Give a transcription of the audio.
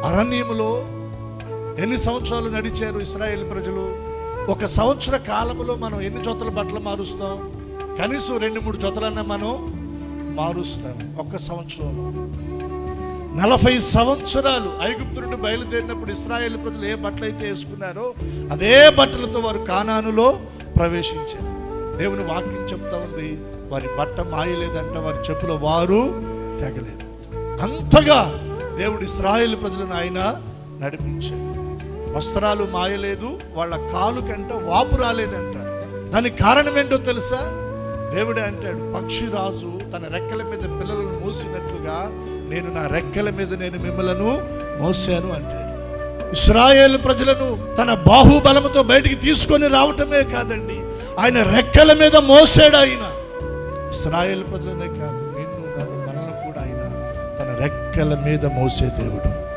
అరణ్యములో ఎన్ని సంవత్సరాలు నడిచారు ఇశ్రాయేలు ప్రజలు? ఒక సంవత్సర కాలంలో మనం ఎన్ని జతల బట్టలు మారుస్తాం? కనీసం 2-3 జతలన్నా మనం మారుస్తాం ఒక్క సంవత్సరంలో. 40 సంవత్సరాలు ఐగుప్తు నుండి బయలుదేరినప్పుడు ఇశ్రాయేలు ప్రజలు ఏ బట్టలు అయితే వేసుకున్నారో అదే బట్టలతో వారు కానానులో ప్రవేశించారు. దేవుని వాక్యం చెప్తా ఉంది, వారి బట్ట మాయలేదంట, వారి చెప్పుల వారు తెగలేదంట. అంతగా దేవుడు ఇశ్రాయేలు ప్రజలను ఆయన నడిపించాడు. వస్త్రాలు మాయలేదు, వాళ్ళ కాలు కంట వాపు రాలేదంట. దానికి కారణం ఏంటో తెలుసా? దేవుడే అంటాడు, పక్షిరాజు తన రెక్కల మీద పిల్లలను మోసినట్లుగా నేను నా రెక్కల మీద నేను మిమ్మలను మోసాను అంటాడు. ఇశ్రాయేలు ప్రజలను తన బాహుబలముతో బయటికి తీసుకొని రావటమే కాదండి, ఆయన రెక్కల మీద మోసాడు. ఆయన ఇశ్రాయేలు ప్రజలనే కాదు, నిన్ను నన్ను మనల్ని కూడా ఆయన తన రెక్కల మీద మోసే దేవుడు.